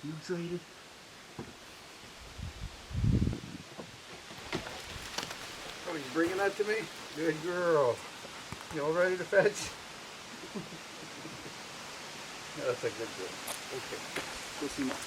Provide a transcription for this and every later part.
You excited? Oh, you bringing that to me? Good girl. You all ready to fetch? That's a good girl. Okay. Go see Mom.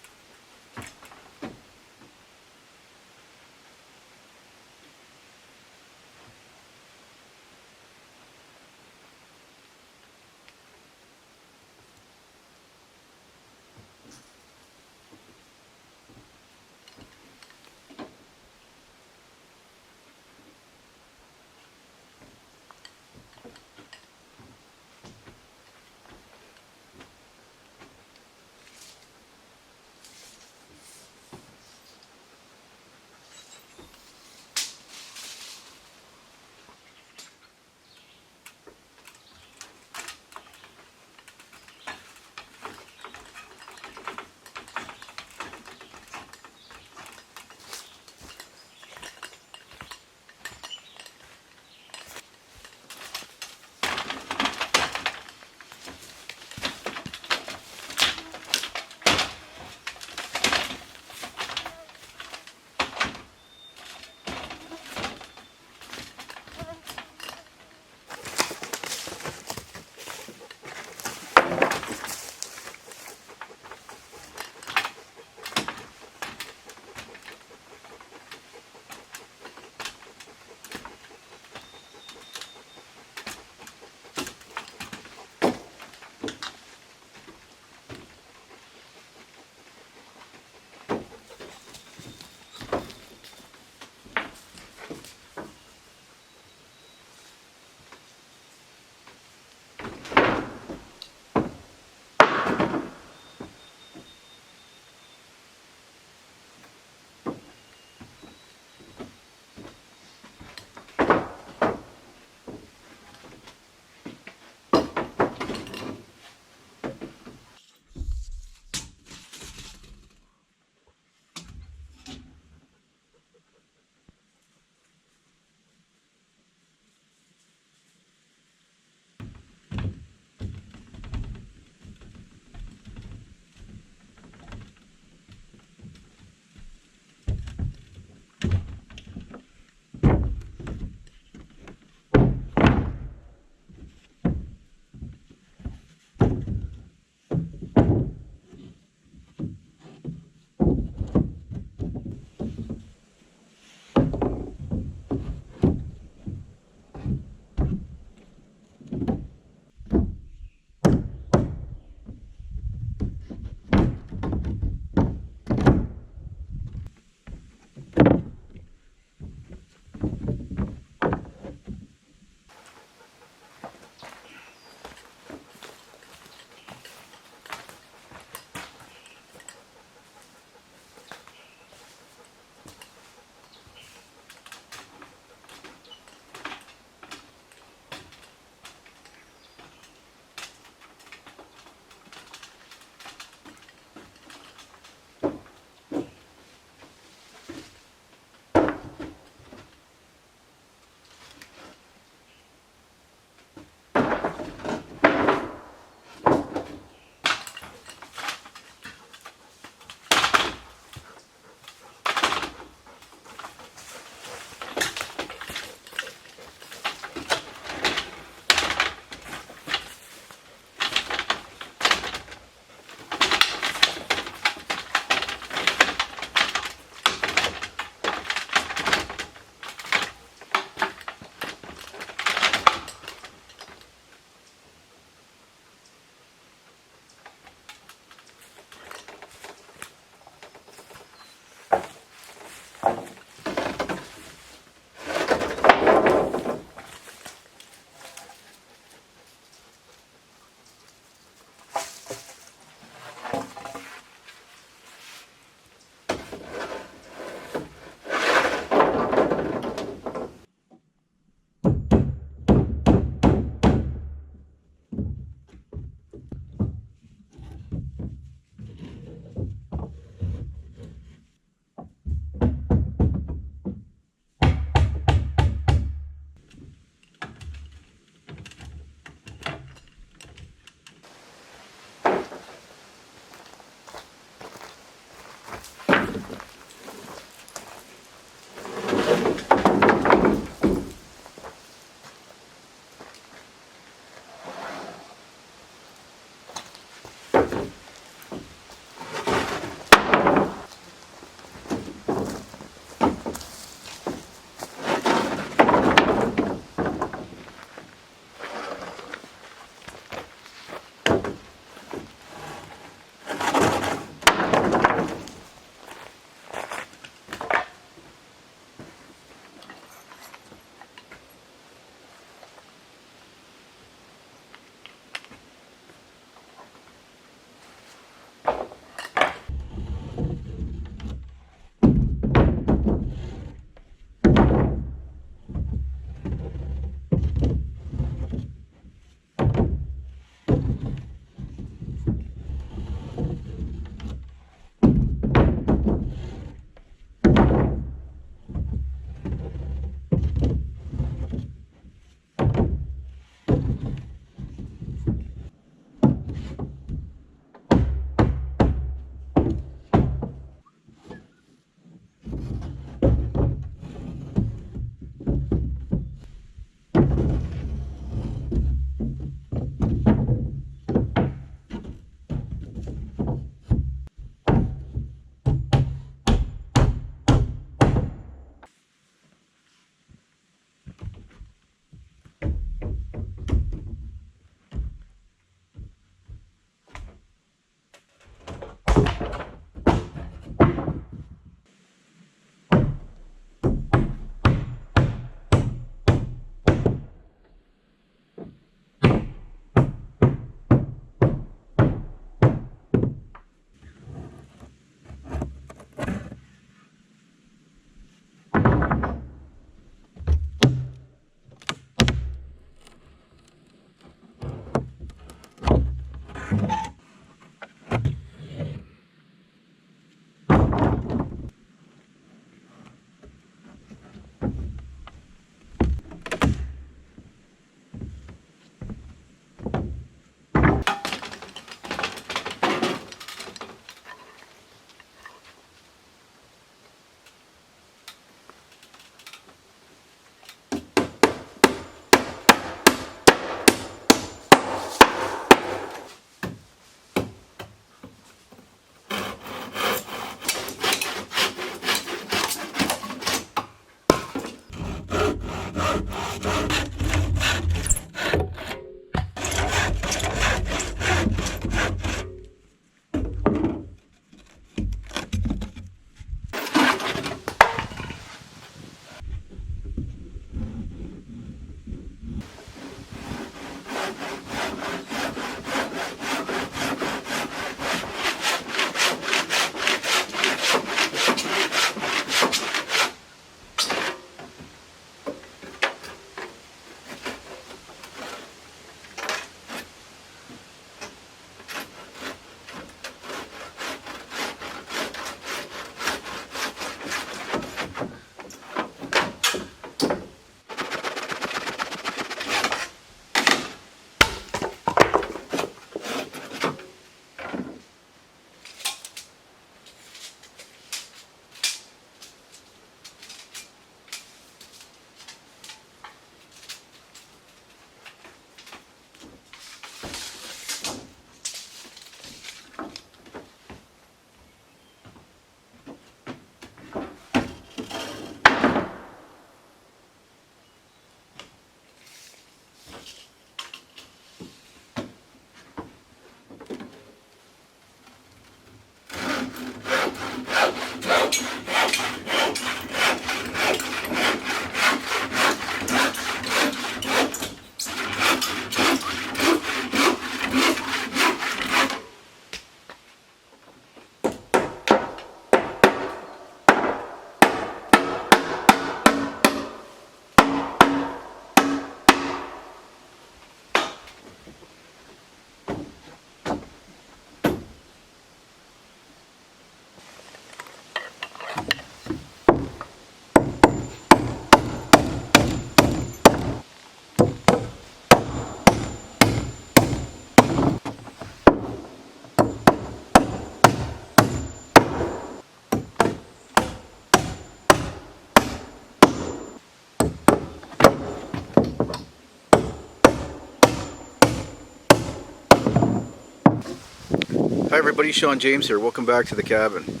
everybody, Sean James here. Welcome back to the cabin.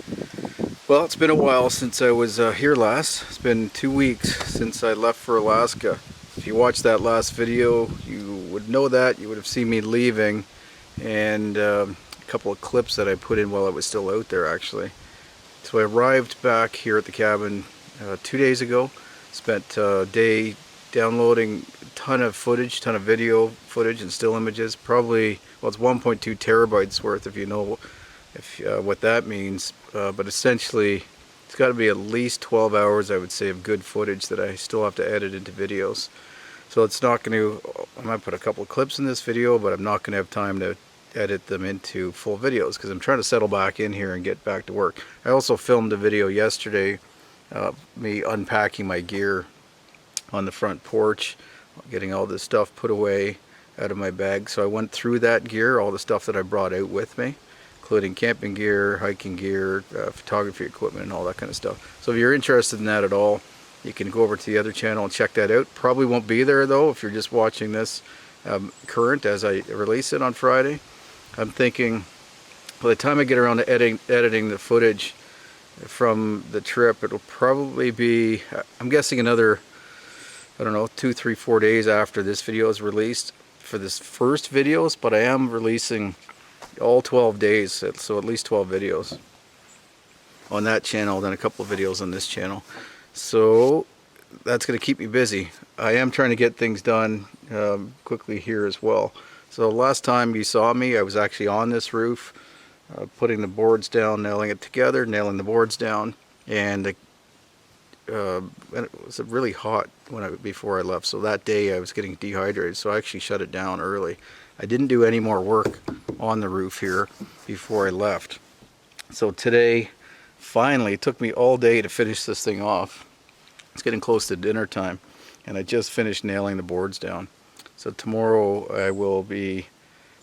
Well, it's been a while since I was here last. It's been 2 weeks since I left for Alaska. If you watched that last video, you would know that. You would have seen me leaving and a couple of clips that I put in while I was still out there actually. So I arrived back here at the cabin 2 days ago. Spent a day downloading a ton of footage, ton of video footage and still images. Probably, well, it's 1.2 terabytes worth if you know what that means. But essentially, it's got to be at least 12 hours, I would say, of good footage that I still have to edit into videos. So it's not going to, I might put a couple of clips in this video, but I'm not going to have time to edit them into full videos because I'm trying to settle back in here and get back to work. I also filmed a video yesterday, me unpacking my gear on the front porch, getting all this stuff put away out of my bag. So I went through that gear, all the stuff that I brought out with me, including camping gear, hiking gear, photography equipment, and all that kind of stuff. So if you're interested in that at all, you can go over to the other channel and check that out. Probably won't be there though if you're just watching this current as I release it on Friday. I'm thinking by the time I get around to editing the footage from the trip, it'll probably be, I'm guessing, another, I don't know, 2, 3, 4 days after this video is released for this first videos, but I am releasing all 12 days, so at least 12 videos on that channel, then a couple of videos on this channel. So that's going to keep me busy. I am trying to get things done quickly here as well. So last time you saw me, I was actually on this roof, putting the boards down, nailing it together, nailing the boards down, and it was really hot before I left. So that day I was getting dehydrated, so I actually shut it down early. I didn't do any more work on the roof here before I left. So today, finally, it took me all day to finish this thing off. It's getting close to dinner time, and I just finished nailing the boards down. So tomorrow I will be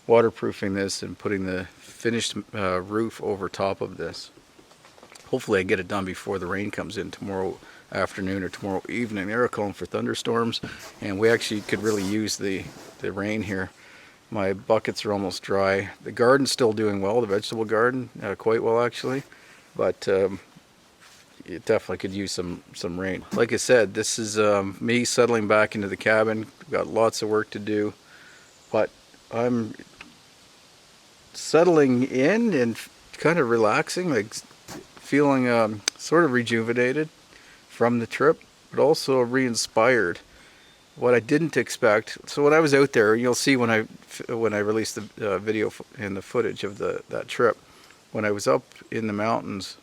waterproofing this and putting the finished roof over top of this. Hopefully I get it done before the rain comes in tomorrow afternoon or tomorrow evening. They're calling for thunderstorms, and we actually could really use the rain here. My buckets are almost dry. The garden's still doing well, the vegetable garden, quite well actually, but it definitely could use some rain. Like I said, this is me settling back into the cabin. Got lots of work to do, but I'm settling in and kind of relaxing, like feeling sort of rejuvenated from the trip, but also re-inspired. What I didn't expect, so when I was out there, you'll see when I released the video and the footage of that trip, when I was up in the mountains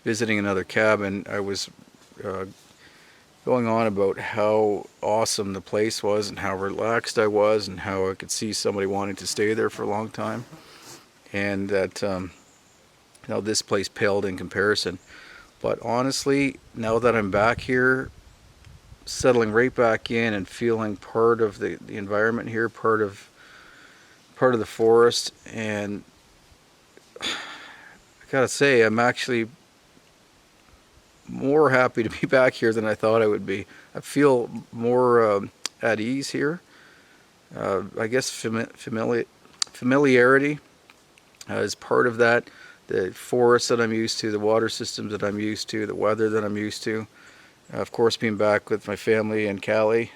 visiting another cabin, I was going on about how awesome the place was and how relaxed I was and how I could see somebody wanting to stay there for a long time, and that now this place paled in comparison. But honestly, now that I'm back here, settling right back in and feeling part of the environment here, part of the forest, and I gotta say, I'm actually more happy to be back here than I thought I would be. I feel more at ease here. I guess familiarity is part of that. The forest that I'm used to, the water systems that I'm used to, the weather that I'm used to. Of course, being back with my family in Cali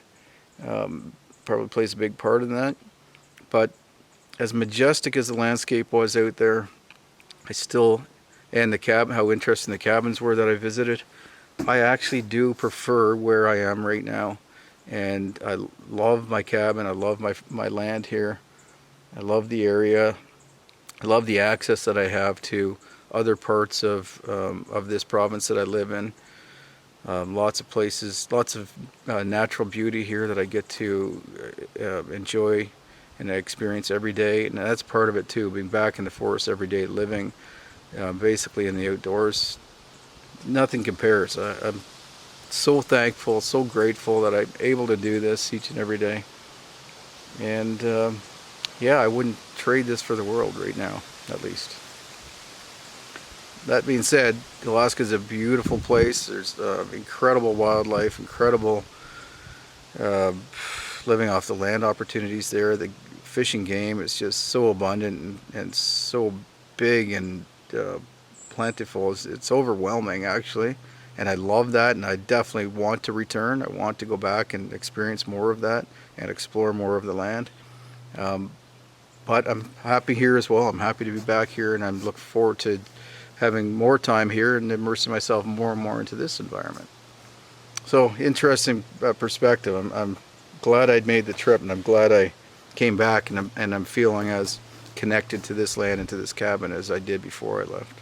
probably plays a big part in that. But as majestic as the landscape was out there, and the cabin, how interesting the cabins were that I visited, I actually do prefer where I am right now. And I love my cabin. I love my land here. I love the area. I love the access that I have to other parts of this province that I live in. Lots of places, lots of natural beauty here that I get to enjoy and experience every day. And that's part of it too, being back in the forest every day, living basically in the outdoors. Nothing compares. I'm so thankful, so grateful that I'm able to do this each and every day. And yeah, I wouldn't trade this for the world right now, at least. That being said, Alaska is a beautiful place. There's incredible wildlife, incredible living off the land opportunities there. The fishing game is just so abundant and so big and plentiful. It's overwhelming actually, and I love that, and I definitely want to return. I want to go back and experience more of that and explore more of the land. But I'm happy here as well. I'm happy to be back here, and I'm looking forward to having more time here and immersing myself more and more into this environment. So interesting perspective. I'm glad I'd made the trip, and I'm glad I came back, and I'm feeling as connected to this land and to this cabin as I did before I left.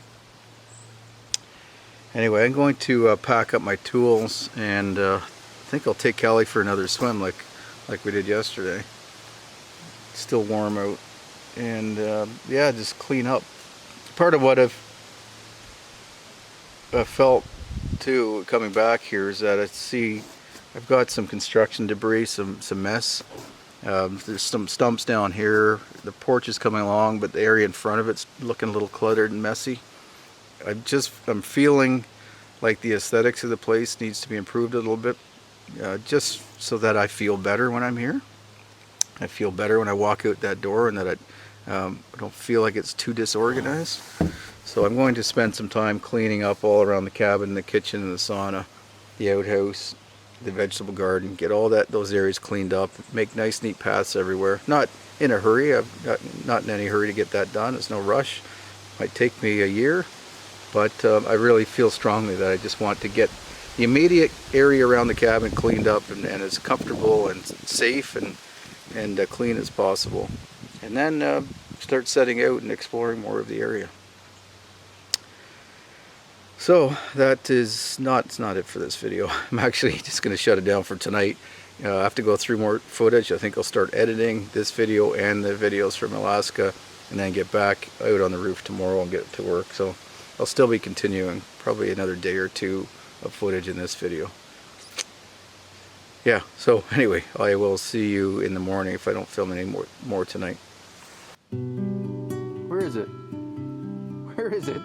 Anyway, I'm going to pack up my tools, and I think I'll take Cali for another swim like we did yesterday. It's still warm out, and yeah, just clean up. Part of what I've felt too coming back here is that I've got some construction debris, some mess. There's some stumps down here. The porch is coming along, but the area in front of it's looking a little cluttered and messy. I'm feeling like the aesthetics of the place needs to be improved a little bit, just so that I feel better when I'm here. I feel better when I walk out that door, and that I don't feel like it's too disorganized. So I'm going to spend some time cleaning up all around the cabin, the kitchen and the sauna, the outhouse, the vegetable garden, get all those areas cleaned up, make nice neat paths everywhere. Not in a hurry. I'm not in any hurry to get that done. It's no rush. Might take me a year, but I really feel strongly that I just want to get the immediate area around the cabin cleaned up and as comfortable and safe and clean as possible, and then start setting out and exploring more of the area. So that is it's not it for this video. I'm actually just going to shut it down for tonight. I have to go through more footage. I think I'll start editing this video and the videos from Alaska, and then get back out on the roof tomorrow and get to work. So I'll still be continuing probably another day or two of footage in this video. Yeah, so anyway, I will see you in the morning if I don't film any more tonight. Where is it? Where is it?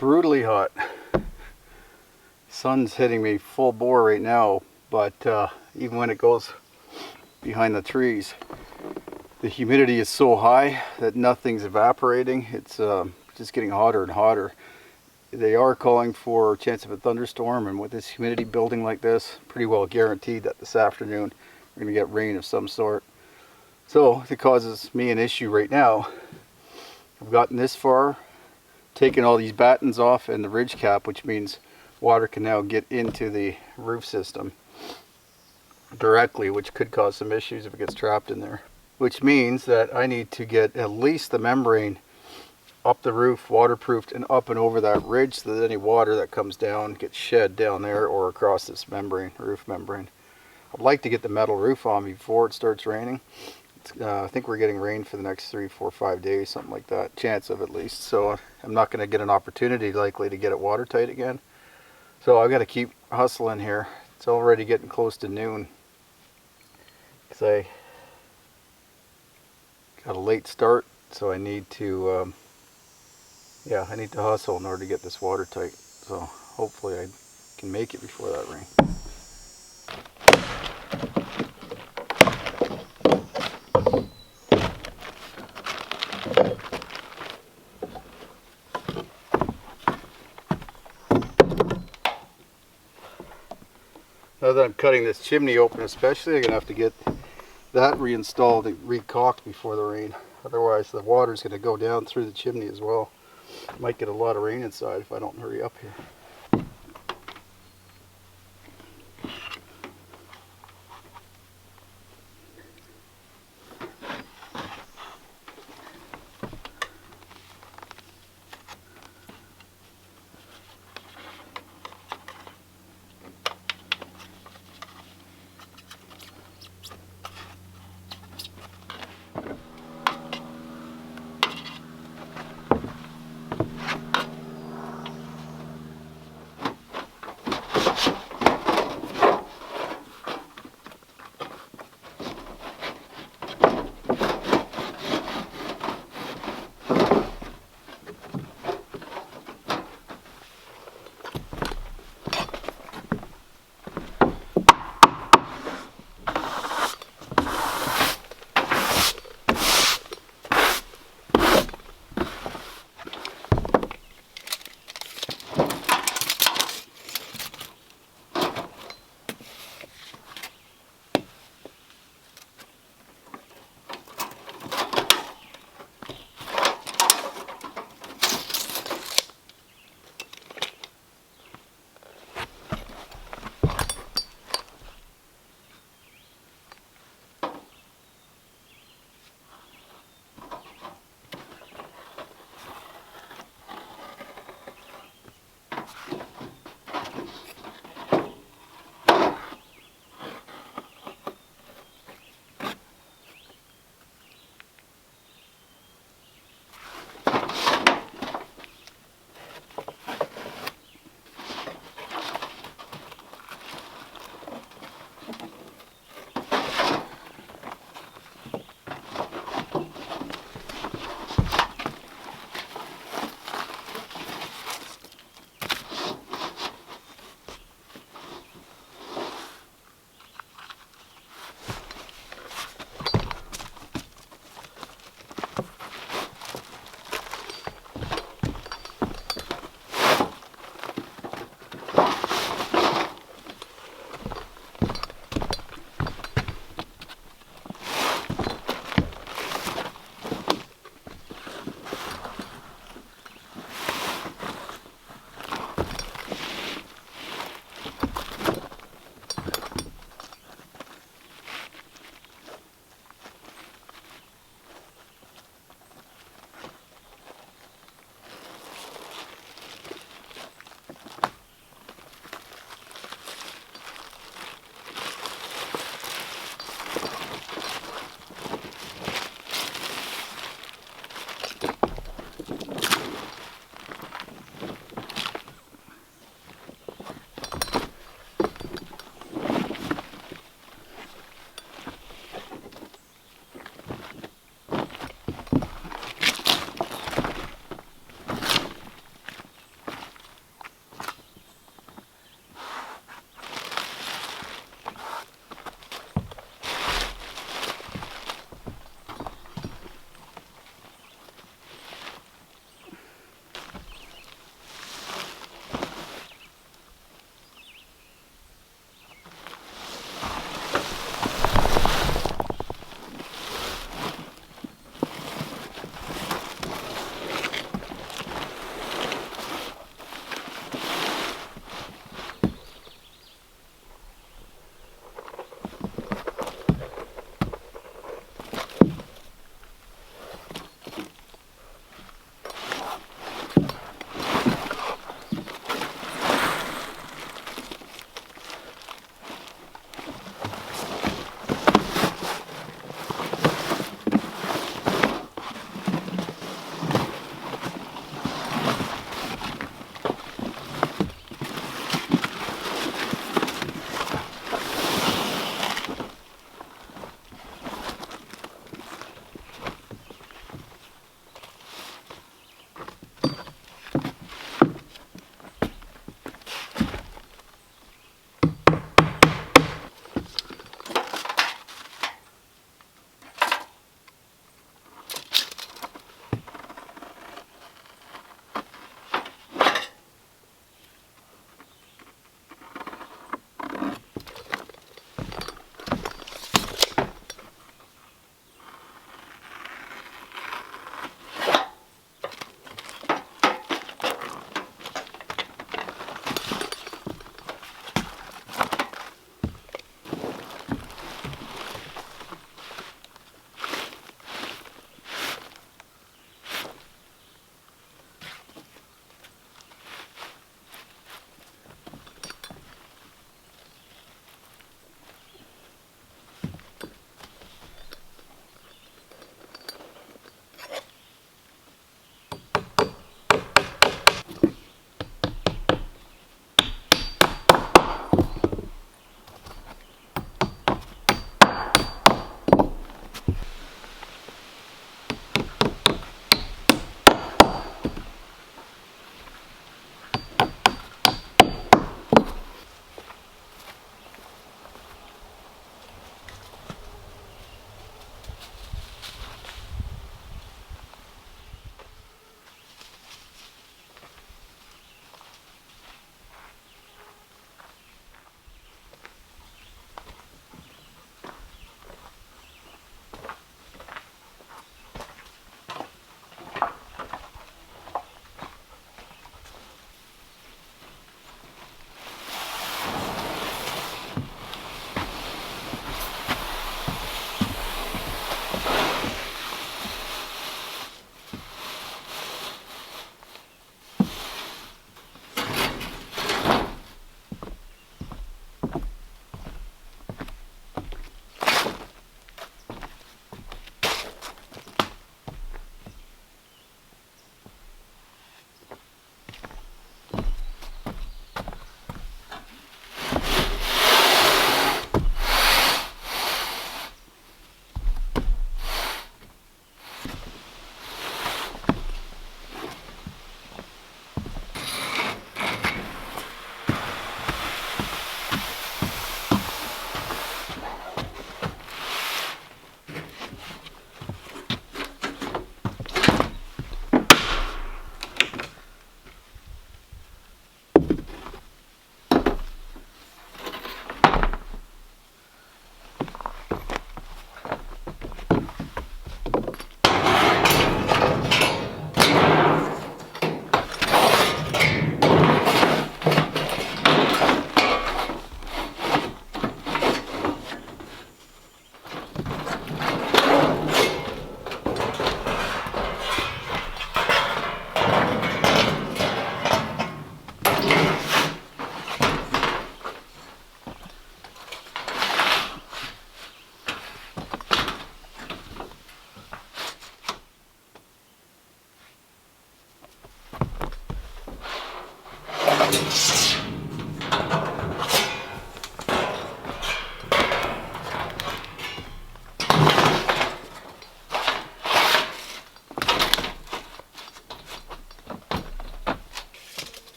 brutally hot. Sun's hitting me full bore right now, but even when it goes behind the trees, the humidity is so high that nothing's evaporating. It's just getting hotter and hotter. They are calling for a chance of a thunderstorm, and with this humidity building like this, pretty well guaranteed that this afternoon we're going to get rain of some sort. So it causes me an issue right now. I've gotten this far, taken all these battens off and the ridge cap, which means water can now get into the roof system directly, which could cause some issues if it gets trapped in there. Which means that I need to get at least the membrane up the roof, waterproofed, and up and over that ridge so that any water that comes down gets shed down there or across this membrane, roof membrane. I'd like to get the metal roof on before it starts raining. I think we're getting rain for the next 3, 4, 5 days, something like that, chance of at least. So I'm not going to get an opportunity likely to get it watertight again. So I've got to keep hustling here. It's already getting close to noon. Because I got a late start, so I need to, I need to hustle in order to get this watertight. So hopefully I can make it before that rain. Now that I'm cutting this chimney open especially, I'm going to have to get that reinstalled and recaulked before the rain. Otherwise the water's going to go down through the chimney as well. Might get a lot of rain inside if I don't hurry up here.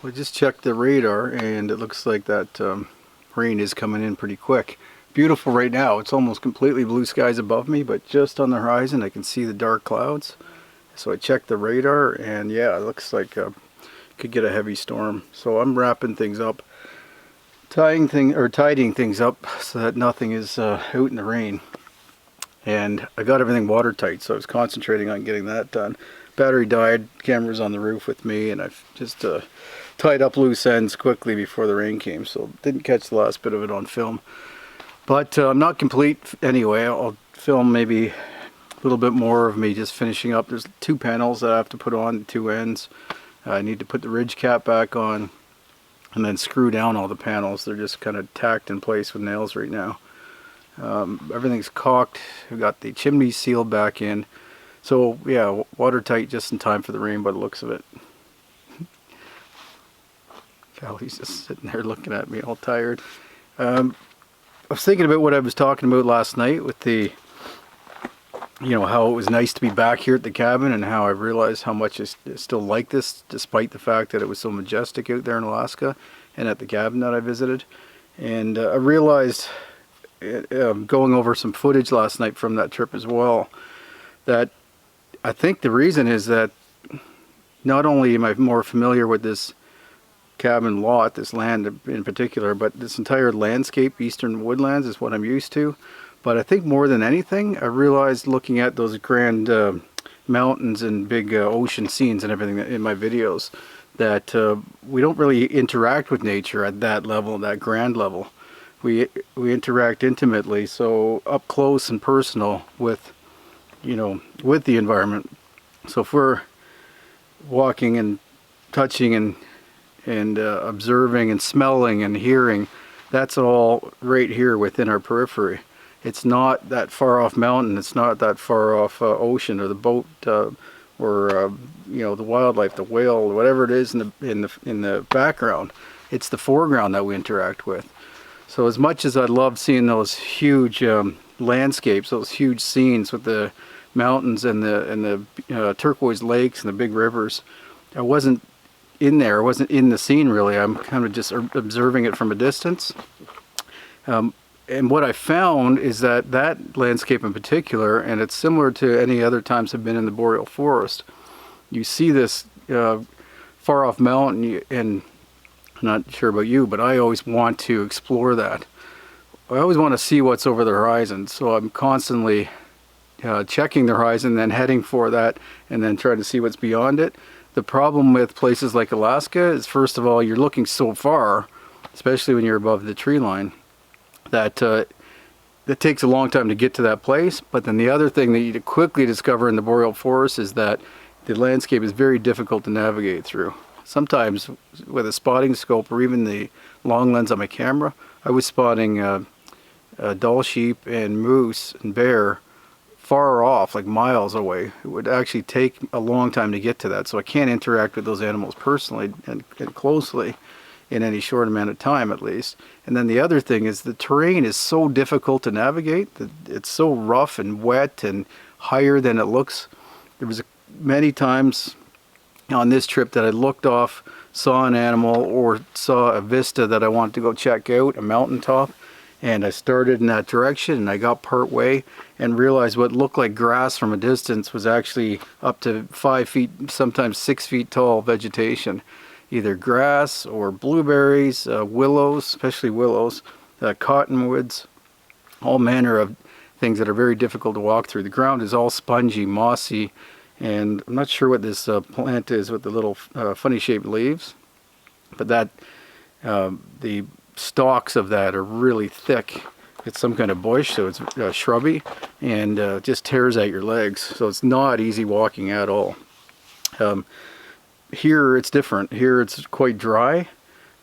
We just checked the radar and it looks like that rain is coming in pretty quick. Beautiful right now. It's almost completely blue skies above me, but just on the horizon I can see the dark clouds. So I checked the radar and yeah, it looks like could get a heavy storm. So I'm wrapping things up, tidying things up so that nothing is out in the rain. And I got everything watertight, so I was concentrating on getting that done. Battery died, camera's on the roof with me, and I've just tied up loose ends quickly before the rain came, so didn't catch the last bit of it on film. But I'm not complete anyway. I'll film maybe a little bit more of me just finishing up. There's 2 panels that I have to put on, 2 ends. I need to put the ridge cap back on and then screw down all the panels. They're just kind of tacked in place with nails right now. Everything's caulked. We've got the chimney sealed back in. So yeah, watertight just in time for the rain by the looks of it. Callie's just sitting there looking at me all tired. I was thinking about what I was talking about last night with the, you know, how it was nice to be back here at the cabin and how I realized how much I still like this despite the fact that it was so majestic out there in Alaska and at the cabin that I visited. And I realized going over some footage last night from that trip as well, that I think the reason is that not only am I more familiar with this cabin lot, this land in particular, but this entire landscape, eastern woodlands, is what I'm used to. But I think more than anything, I realized looking at those grand mountains and big ocean scenes and everything in my videos, that we don't really interact with nature at that level, that grand level. We interact intimately, so up close and personal with, you know, with the environment. So if we're walking and touching and observing and smelling and hearing, that's all right here within our periphery. It's not that far off mountain, it's not that far off ocean or the boat or you know, the wildlife, the whale, whatever it is in the background. It's the foreground that we interact with. So as much as I love seeing those huge landscapes, those huge scenes with the mountains and the turquoise lakes and the big rivers, I wasn't in there. I wasn't in the scene really. I'm kind of just observing it from a distance. And what I found is that that landscape in particular, and it's similar to any other times I've been in the boreal forest, you see this far off mountain, and I'm not sure about you, but I always want to explore that. I always want to see what's over the horizon, so I'm constantly checking the horizon, then heading for that, and then trying to see what's beyond it. The problem with places like Alaska is, first of all, you're looking so far, especially when you're above the tree line, that it takes a long time to get to that place. But then the other thing that you quickly discover in the boreal forest is that the landscape is very difficult to navigate through. Sometimes with a spotting scope or even the long lens on my camera, I was spotting doll sheep and moose and bear far off, like miles away. It would actually take a long time to get to that, so I can't interact with those animals personally and closely in any short amount of time at least. And then the other thing is the terrain is so difficult to navigate. It's so rough and wet and higher than it looks. There was many times on this trip that I looked off, saw an animal or saw a vista that I wanted to go check out, a mountaintop, and I started in that direction and I got part way and realized what looked like grass from a distance was actually up to 5 feet, sometimes 6 feet tall vegetation. Either grass or blueberries, willows, especially willows, cottonwoods, all manner of things that are very difficult to walk through. The ground is all spongy, mossy, and I'm not sure what this plant is with the little funny shaped leaves, but that the stalks of that are really thick. It's some kind of bush, so it's shrubby, and just tears at your legs, so it's not easy walking at all. Here it's different. Here it's quite dry.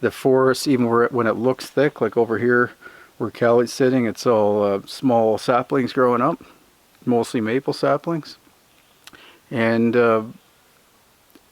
The forest, even when it looks thick, like over here where Cali's sitting, it's all small saplings growing up, mostly maple saplings, and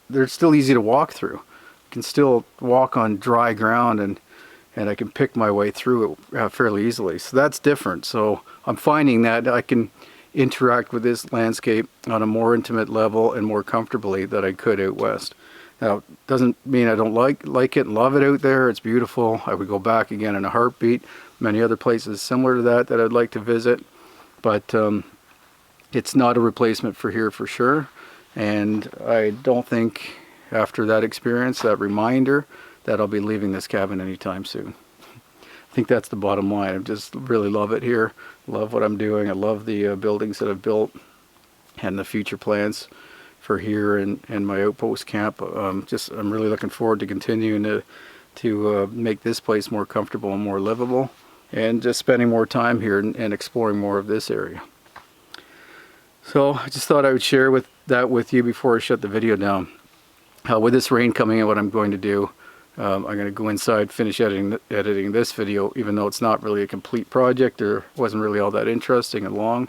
they're still easy to walk through. You can still walk on dry ground, and I can pick my way through it fairly easily. So that's different. So I'm finding that I can interact with this landscape on a more intimate level and more comfortably than I could out west. Now, doesn't mean I don't like it and love it out there. It's beautiful. I would go back again in a heartbeat. Many other places similar to that I'd like to visit, but it's not a replacement for here for sure. And I don't think after that experience, that reminder, that I'll be leaving this cabin anytime soon. I think that's the bottom line. I just really love it here. Love what I'm doing. I love the buildings that I've built and the future plans for here and my outpost camp. I'm really looking forward to continuing to make this place more comfortable and more livable, and just spending more time here and exploring more of this area. So I just thought I would share that with you before I shut the video down. With this rain coming in, what I'm going to do, I'm going to go inside, finish editing this video, even though it's not really a complete project or wasn't really all that interesting and long.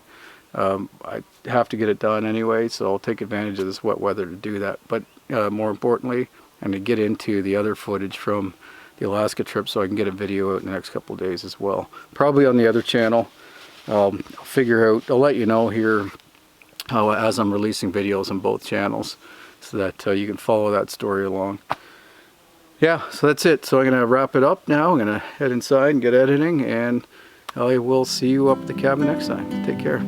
I have to get it done anyway, so I'll take advantage of this wet weather to do that. But more importantly, I'm going to get into the other footage from the Alaska trip so I can get a video out in the next couple of days as well. Probably on the other channel. I'll let you know here as I'm releasing videos on both channels, so that you can follow that story along. Yeah, so that's it. So I'm going to wrap it up now. I'm going to head inside and get editing, and I will see you up at the cabin next time. Take care.